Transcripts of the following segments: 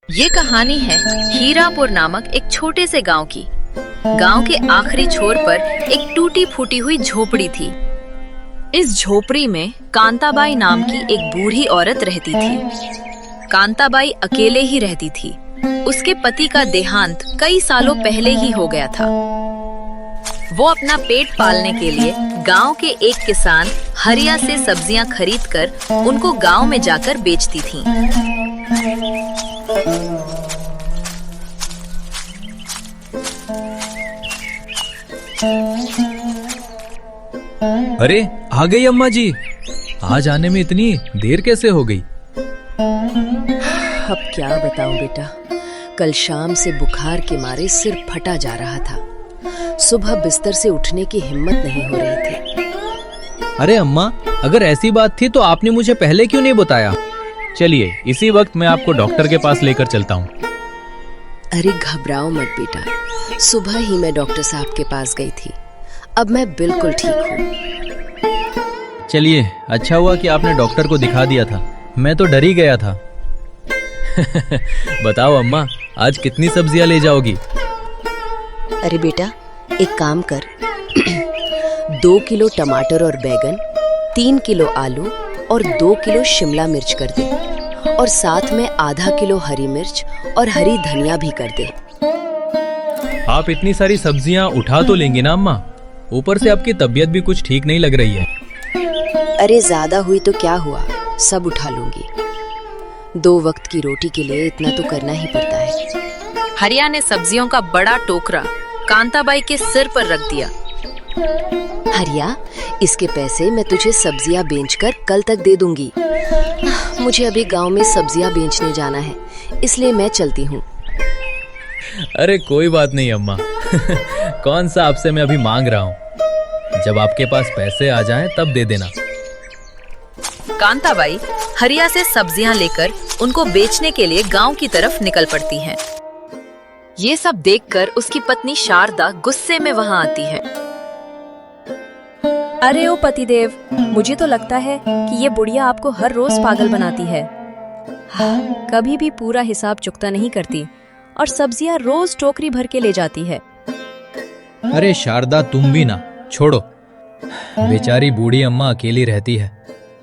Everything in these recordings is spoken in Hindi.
ये कहानी है हीरापुर नामक एक छोटे से गांव की। गांव के आखिरी छोर पर एक टूटी फूटी हुई झोपड़ी थी। इस झोपड़ी में कांताबाई नाम की एक बूढ़ी औरत रहती थी। कांताबाई अकेले ही रहती थी। उसके पति का देहांत कई सालों पहले ही हो गया था। वो अपना पेट पालने के लिए गांव के एक किसान हरिया से सब्जियां खरीदकर उनको गांव में जाकर बेचती थीं। अरे आ गई अम्मा जी। आज आने में इतनी देर कैसे हो गई? अब क्या बताऊं बेटा, कल शाम से बुखार के मारे सिर फटा जा रहा था। सुबह बिस्तर से उठने की हिम्मत नहीं हो रही थी। अरे अम्मा, अगर ऐसी बात थी तो आपने मुझे पहले क्यों नहीं बताया? चलिए इसी वक्त मैं आपको डॉक्टर के पास लेकर चलता हूँ। अरे घबराओ मत बेटा, सुबह ही मैं डॉक्टर साहब के पास गई थी। अब मैं बिल्कुल ठीक हूँ। चलिए, अच्छा हुआ कि आपने डॉक्टर को दिखा दिया था, मैं तो डर ही गया था। बताओ अम्मा, आज कितनी सब्जियां ले जाओगी? अरे बेटा, एक काम कर 2 किलो टमाटर और बैगन, 3 किलो आलू और 2 किलो शिमला मिर्च कर दे, और साथ में आधा किलो हरी मिर्च और हरी धनिया भी कर दे। आप इतनी सारी सब्जियां उठा तो लेंगी ना अम्मा? ऊपर से आपकी तबीयत भी कुछ ठीक नहीं लग रही है। अरे ज्यादा हुई तो क्या हुआ, सब उठा लूंगी। 2 वक्त की रोटी के लिए इतना तो करना ही पड़ता है। हरिया ने सब्जियों का बड़ा टोकरा कांताबाई के सिर पर रख दिया। हरिया, इसके पैसे मैं तुझे सब्जियां बेचकर कल तक दे दूंगी। मुझे अभी गांव में सब्जियां बेचने जाना है, इसलिए मैं चलती हूँ। अरे कोई बात नहीं अम्मा। कौन सा आपसे मैं अभी मांग रहा हूँ, जब आपके पास पैसे आ जाएं तब दे देना। कांताबाई हरिया से सब्जियां लेकर उनको बेचने के लिए गांव की तरफ निकल पड़ती हैं। ये सब देखकर उसकी पत्नी शारदा गुस्से में वहां आती है। अरे ओ पतिदेव, मुझे तो लगता है कि ये बुढ़िया आपको हर रोज पागल बनाती है। कभी भी पूरा हिसाब चुकता नहीं करती और सब्जियां रोज टोकरी भर के ले जाती है। अरे शारदा, तुम भी ना, छोड़ो। बेचारी बूढ़ी अम्मा अकेली रहती है।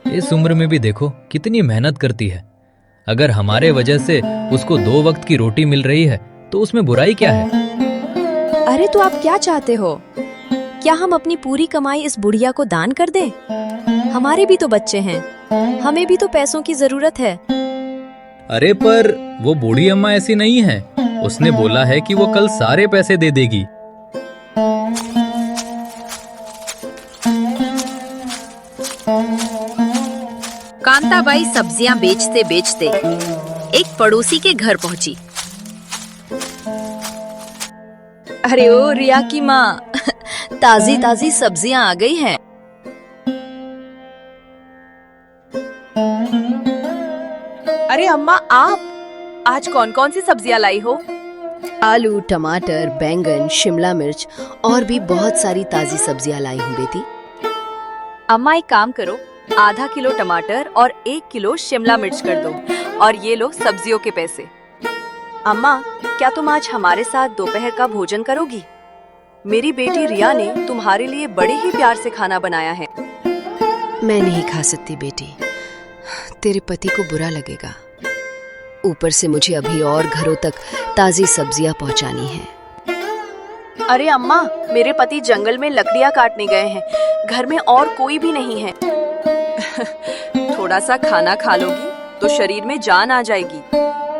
इस उम्र में भी देखो कितनी मेहनत करती है। अगर हमारे वजह से उसको 2 वक्त की रोटी मिल रही है तो उसमें बुराई क्या है? अरे तो आप क्या चाहते हो? क्या हम अपनी पूरी कमाई इस बुढ़िया को दान कर दें? हमारे भी तो बच्चे हैं, हमें भी तो पैसों की जरूरत है। अरे पर वो बूढ़ी अम्मा ऐसी नहीं है। उसने बोला है कि वो कल सारे पैसे दे देगी। कांताबाई सब्जियां बेचते बेचते एक पड़ोसी के घर पहुंची। अरे ओ रिया की माँ, ताजी ताजी सब्जियां आ गई हैं। अरे अम्मा, आप आज कौन कौन सी सब्जियां लाई हो? आलू, टमाटर, बैंगन, शिमला मिर्च और भी बहुत सारी ताजी सब्जियां लाई हूँ बेटी। अम्मा एक काम करो, आधा किलो टमाटर और 1 किलो शिमला मिर्च कर दो, और ये लो सब्जियों के पैसे। अम्मा, क्या तुम आज हमारे साथ दोपहर का भोजन करोगी? मेरी बेटी रिया ने तुम्हारे लिए बड़े ही प्यार से खाना बनाया है। मैं नहीं खा सकती बेटी, तेरे पति को बुरा लगेगा। ऊपर से मुझे अभी और घरों तक ताजी सब्जियां पहुंचानी है। अरे अम्मा, मेरे पति जंगल में लकड़ियां काटने गए हैं, घर में और कोई भी नहीं है। थोड़ा सा खाना खा लोगी तो शरीर में जान आ जाएगी,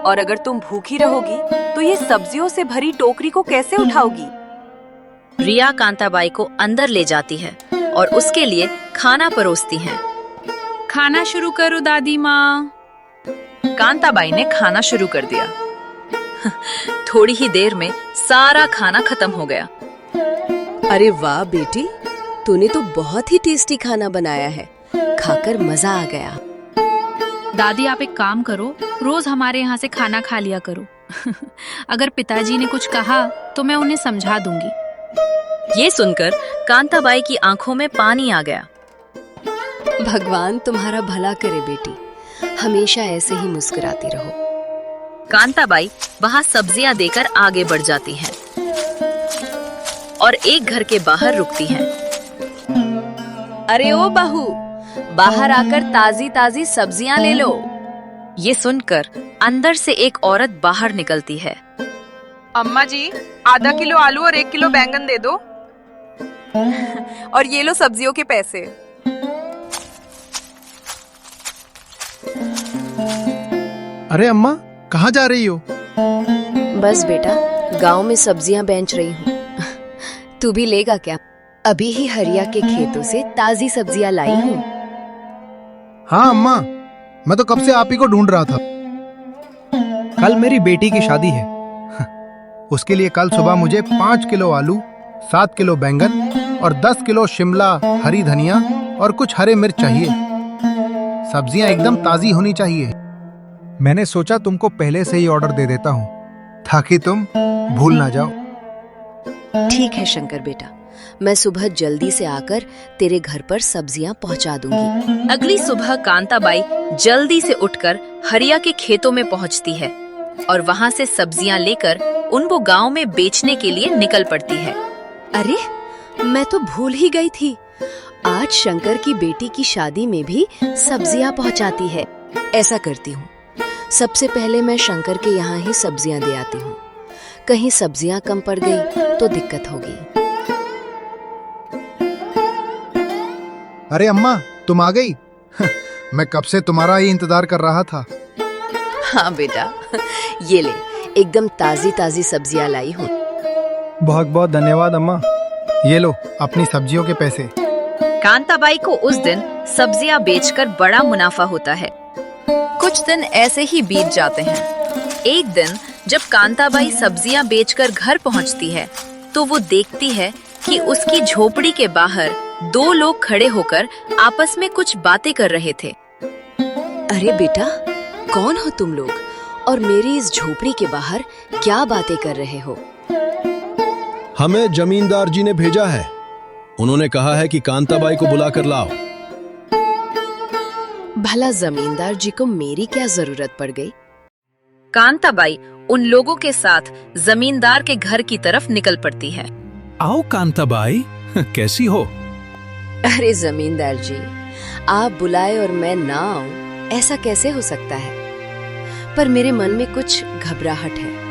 और अगर तुम भूखी रहोगी तो ये सब्जियों से भरी टोकरी को कैसे उठाओगी? रिया कांताबाई को अंदर ले जाती है और उसके लिए खाना परोसती हैं। खाना शुरू करो दादी माँ। कांताबाई ने खाना शुरू कर दिया। थोड़ी ही देर में सारा खाना खत्म हो गया। अरे वाह बेटी, तूने तो बहुत ही टेस्टी खाना बनाया है, खाकर मजा आ गया। दादी आप एक काम करो, रोज हमारे यहाँ से खाना खा लिया करो। अगर पिताजी ने कुछ कहा तो मैं उन्हें समझा दूंगी। ये सुनकर कांताबाई की आंखों में पानी आ गया। भगवान तुम्हारा भला करे बेटी, हमेशा ऐसे ही मुस्कुराती रहो। कांताबाई वहां सब्जियां देकर आगे बढ़ जाती हैं और एक घर के बाहर रुकती हैं। अरे ओ बहू, बाहर आकर ताजी ताजी सब्जियां ले लो। ये सुनकर अंदर से एक औरत बाहर निकलती है। अम्मा जी, आधा किलो आलू और 1 किलो बैंगन दे दो। और ये लो सब्जियों के पैसे। अरे अम्मा, कहाँ जा रही हो? बस बेटा, गांव में सब्जियां बेच रही हूँ। तू भी लेगा क्या? अभी ही हरिया के खेतों से ताजी सब्जियां लाई हूँ। हाँ अम्मा, मैं तो कब से आप ही को ढूंढ रहा था। कल मेरी बेटी की शादी है। उसके लिए कल सुबह मुझे 5 किलो आलू, 7 किलो बैंगन और 10 किलो शिमला हरी धनिया और कुछ हरे मिर्च चाहिए। सब्जियां एकदम ताजी होनी चाहिए। मैंने सोचा तुमको पहले से ही ऑर्डर दे देता हूँ ताकि तुम भूल ना जाओ। ठीक है शंकर बेटा, मैं सुबह जल्दी से आकर तेरे घर पर सब्जियां पहुंचा दूंगी। अगली सुबह कांताबाई जल्दी से उठकर हरिया के खेतों में पहुंचती है और वहां से सब्जियां लेकर उनको गांव में बेचने के लिए निकल पड़ती है। अरे, मैं तो भूल ही गई थी, आज शंकर की बेटी की शादी में भी सब्जियां पहुंचाती है। ऐसा करती हूँ, सबसे पहले मैं शंकर के यहाँ ही सब्जियां दे आती हूँ। कहीं सब्जियां कम पड़ गई तो दिक्कत होगी। अरे अम्मा, तुम आ गई। मैं कब से तुम्हारा ही इंतजार कर रहा था। हाँ बेटा, ये ले, एकदम ताजी ताजी सब्जियां लाई हूँ। बहुत बहुत धन्यवाद अम्मा। ये लो अपनी सब्जियों के पैसे। कांताबाई को उस दिन सब्जियां बेचकर बड़ा मुनाफा होता है। कुछ दिन ऐसे ही बीत जाते हैं। एक दिन जब कांताबाई सब्जियां बेचकर घर पहुंचती है तो वो देखती है कि उसकी झोपड़ी के बाहर 2 लोग खड़े होकर आपस में कुछ बातें कर रहे थे। अरे बेटा, कौन हो तुम लोग और मेरी इस झोपड़ी के बाहर क्या बातें कर रहे हो? हमें जमींदार जी ने भेजा है। उन्होंने कहा है कि कांताबाई को बुला कर लाओ। भला जमींदार जी को मेरी क्या जरूरत पड़ गई? कांताबाई उन लोगों के साथ जमींदार के घर की तरफ निकल पड़ती है। आओ कांताबाई, कैसी हो? अरे जमींदार जी, आप बुलाए और मैं ना आऊं, ऐसा कैसे हो सकता है? पर मेरे मन में कुछ घबराहट है।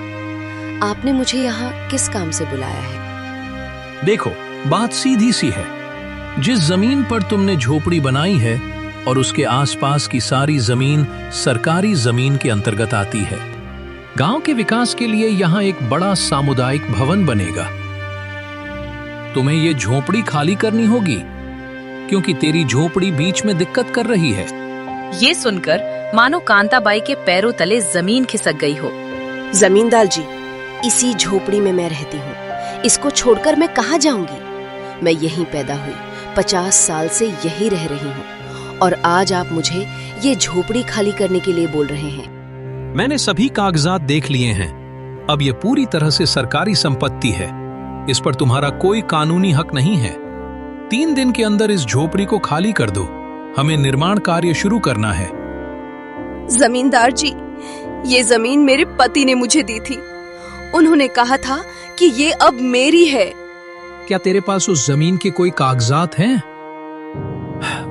आपने मुझे यहाँ किस काम से बुलाया है? देखो, बात सीधी सी है। जिस जमीन पर तुमने झोपड़ी बनाई है और उसके आसपास की सारी जमीन सरकारी जमीन के अंतर्गत आती है। गांव के विकास के लिए यहाँ एक बड़ा सामुदायिक भवन बनेगा। तुम्हें ये झोपड़ी खाली करनी होगी क्योंकि तेरी झोपड़ी बीच में दिक्कत कर रही है। ये सुनकर मानो कांताबाई के पैरों तले जमीन खिसक गई हो। जमींदार जी, इसी झोपड़ी में मैं रहती हूँ। इसको छोड़कर मैं कहाँ जाऊंगी? मैं यहीं पैदा हुई, 50 साल से यहीं रह रही हूँ और आज आप मुझे ये झोपड़ी खाली करने के लिए बोल रहे हैं। मैंने सभी कागजात देख लिए हैं। अब ये पूरी तरह से सरकारी संपत्ति है। इस पर तुम्हारा कोई कानूनी हक नहीं है। 3 दिन के अंदर इस झोपड़ी को खाली कर दो। हमें निर्माण कार्य शुरू करना है। जमींदार जी, ये जमीन मेरे पति ने मुझे दी थी। उन्होंने कहा था कि ये अब मेरी है। क्या तेरे पास उस जमीन के कोई कागजात हैं?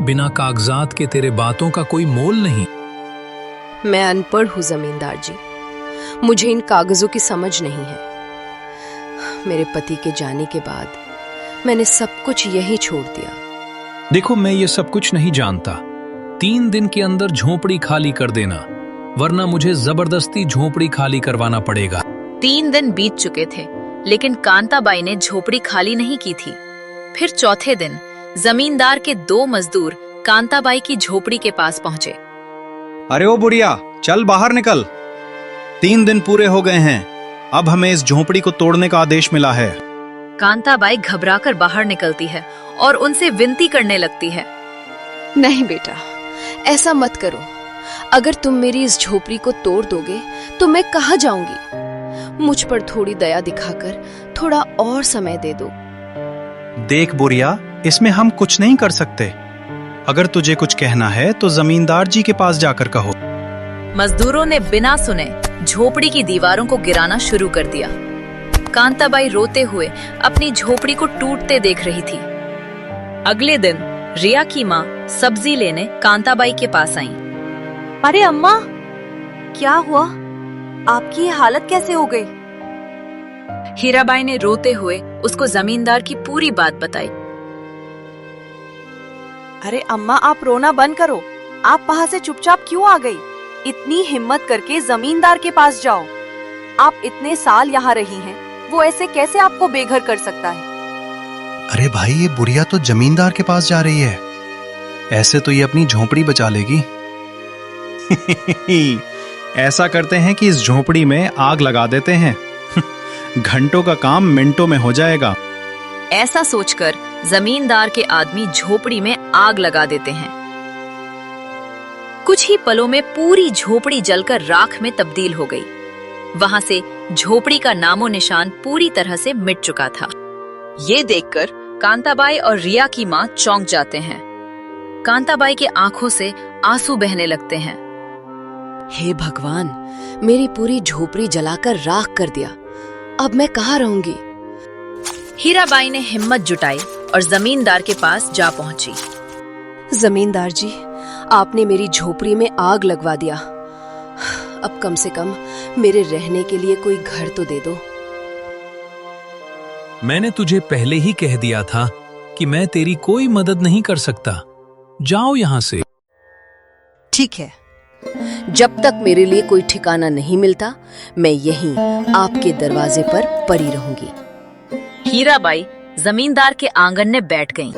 बिना कागजात के तेरे बातों का कोई मोल नहीं। मैं अनपढ़ हूँ जमींदार जी, मुझे इन कागजों की समझ नहीं है। मेरे पति के जाने के बाद मैंने सब कुछ यही छोड़ दिया। देखो, मैं ये सब कुछ नहीं जानता। 3 दिन के अंदर झोपड़ी खाली कर देना, वरना मुझे जबरदस्ती झोपड़ी खाली करवाना पड़ेगा। 3 दिन बीत चुके थे, लेकिन कांताबाई ने झोपड़ी खाली नहीं की थी। फिर चौथे दिन जमींदार के 2 मजदूर कांताबाई की झोपड़ी के पास पहुंचे। अरे ओ बुढ़िया, चल बाहर निकल। 3 दिन पूरे हो गए हैं। अब हमें इस झोपड़ी को तोड़ने का आदेश मिला है। कांताबाई घबराकर बाहर निकलती है और उनसे विनती करने लगती है। नहीं बेटा, ऐसा मत करो। अगर तुम मेरी इस झोपड़ी को तोड़ दोगे तो मैं कहाँ जाऊंगी? मुझ पर थोड़ी दया दिखाकर थोड़ा और समय दे दो। देख बुढ़िया, इसमें हम कुछ नहीं कर सकते। अगर तुझे कुछ कहना है तो जमींदार जी के पास जाकर कहो। मजदूरों ने बिना सुने झोपड़ी की दीवारों को गिराना शुरू कर दिया। कांताबाई रोते हुए अपनी झोपड़ी को टूटते देख रही थी। अगले दिन रिया की माँ सब्जी लेने कांताबाई के पास आई। अरे अम्मा, क्या हुआ? आपकी ये हालत कैसे हो गई? हीराबाई ने रोते हुए उसको जमींदार की पूरी बात बताई। अरे अम्मा, आप रोना बंद करो। आप वहाँ से चुपचाप क्यों आ गई? इतनी हिम्मत करके जमींदार के पास जाओ। आप इतने साल यहाँ रही हैं, वो ऐसे कैसे आपको बेघर कर सकता है? अरे भाई, ये बुढ़िया तो जमींदार के पास जा रही है। ऐसे तो ये अपनी झोपड़ी बचा लेगी। ऐसा करते हैं कि इस झोपड़ी में आग लगा देते हैं। घंटों का काम मिनटों में हो जाएगा। ऐसा सोचकर जमींदार के आदमी झोपड़ी में आग लगा देते हैं। कुछ ही पलों में पूरी झोपड़ी जलकर राख में तब्दील हो गई। वहां से झोपड़ी का नामो निशान पूरी तरह से मिट चुका था। ये देखकर कांताबाई और रिया की माँ चौंक जाते हैं। कांताबाई की आंखों से आंसू बहने लगते हैं। हे भगवान, मेरी पूरी झोपड़ी जलाकर राख कर दिया। अब मैं कहाँ रहूंगी? हीराबाई ने हिम्मत जुटाई और जमींदार के पास जा पहुंची। जमींदार जी, आपने मेरी झोपड़ी में आग लगवा दिया। अब कम से कम मेरे रहने के लिए कोई घर तो दे दो। मैंने तुझे पहले ही कह दिया था कि मैं तेरी कोई मदद नहीं कर सकता। जाओ यहाँ से। ठीक है, जब तक मेरे लिए कोई ठिकाना नहीं मिलता, मैं यहीं आपके दरवाजे पर पड़ी रहूंगी। हीराबाई जमींदार के आंगन में बैठ गईं।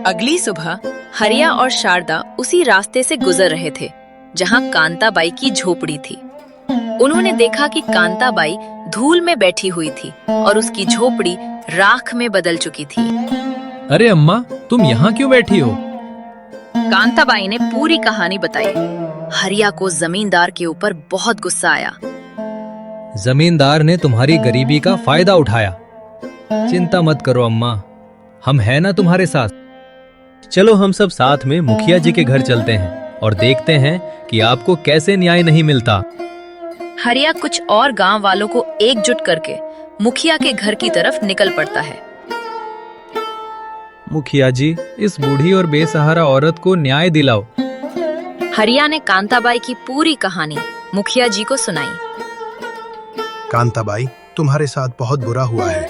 अगली सुबह हरिया और शारदा उसी रास्ते से गुजर रहे थे जहां कांताबाई की झोपड़ी थी। उन्होंने देखा कि कांताबाई धूल में बैठी हुई थी और उसकी झोपड़ी राख में बदल चुकी थी। अरे अम्मा, तुम यहाँ क्यों बैठी हो? कांताबाई ने पूरी कहानी बताई। हरिया को जमींदार के ऊपर बहुत गुस्सा आया। जमींदार ने तुम्हारी गरीबी का फायदा उठाया। चिंता मत करो अम्मा, हम हैं ना तुम्हारे साथ। चलो हम सब साथ में मुखिया जी के घर चलते हैं और देखते हैं कि आपको कैसे न्याय नहीं मिलता। हरिया कुछ और गांव वालों को एकजुट करके मुखिया के घर की तरफ निकल पड़ता है। मुखिया जी, इस बूढ़ी और बेसहारा औरत को न्याय दिलाओ। हरिया ने कांताबाई की पूरी कहानी मुखिया जी को सुनाई। कांताबाई, तुम्हारे साथ बहुत बुरा हुआ है।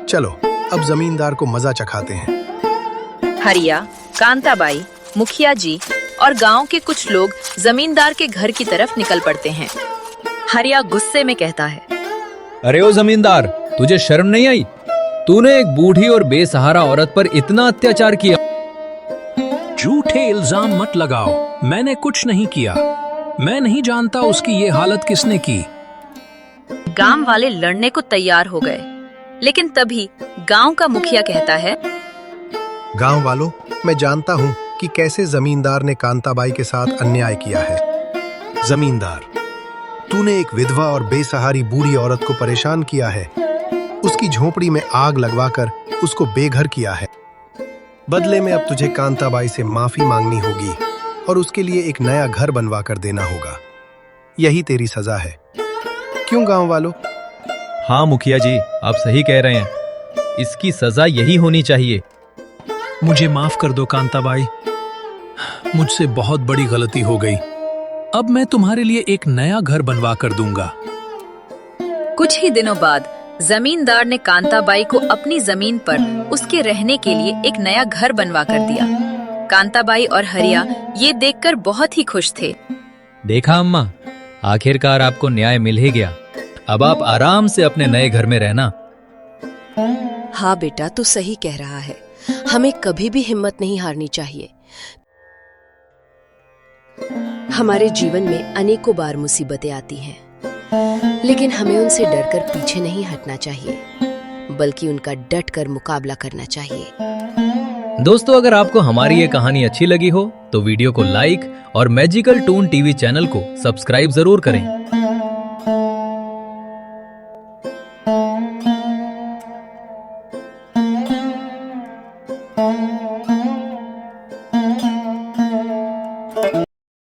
चलो अब जमींदार को मजा चखाते हैं। हरिया, कांताबाई, मुखिया जी और गांव के कुछ लोग जमींदार के घर की तरफ निकल पड़ते हैं। हरिया गुस्से में कहता है, अरे ओ जमींदार, तुझे शर्म नहीं आई? तूने एक बूढ़ी और बेसहारा औरत पर इतना अत्याचार किया। झूठे इल्जाम मत लगाओ। मैंने कुछ नहीं किया। मैं नहीं जानता उसकी ये हालत किसने की। गांव वाले लड़ने को तैयार हो गए, लेकिन तभी गांव का मुखिया कहता है, गांव वालों, मैं जानता हूँ कि कैसे जमींदार ने कांताबाई के साथ अन्याय किया है। जमींदार, तूने एक विधवा और बेसहारी बूढ़ी औरत को परेशान किया है। उसकी झोपड़ी में आग लगवाकर उसको बेघर किया है। बदले में अब तुझे कांताबाई से माफी मांगनी होगी और उसके लिए एक नया घर बनवा कर देना होगा। यही तेरी सजा है। क्यों गांव वालों? हाँ मुखिया जी, आप सही कह रहे हैं। इसकी सजा यही होनी चाहिए। मुझे माफ कर दो कांताबाई, मुझसे बहुत बड़ी गलती हो गई। अब मैं तुम्हारे लिए एक नया घर बनवा कर दूंगा। कुछ ही दिनों बाद जमींदार ने कांताबाई को अपनी जमीन पर उसके रहने के लिए एक नया घर बनवा कर दिया। कांताबाई और हरिया ये देखकर बहुत ही खुश थे। देखा अम्मा, आखिरकार आपको न्याय मिल ही गया। अब आप आराम से अपने नए घर में रहना। हाँ बेटा, तू सही कह रहा है। हमें कभी भी हिम्मत नहीं हारनी चाहिए। हमारे जीवन में अनेकों बार मुसीबतें आती हैं, लेकिन हमें उनसे डरकर पीछे नहीं हटना चाहिए, बल्कि उनका डटकर मुकाबला करना चाहिए। दोस्तों, अगर आपको हमारी ये कहानी अच्छी लगी हो तो वीडियो को लाइक और मैजिकल टून टीवी चैनल को सब्सक्राइब जरूर करें।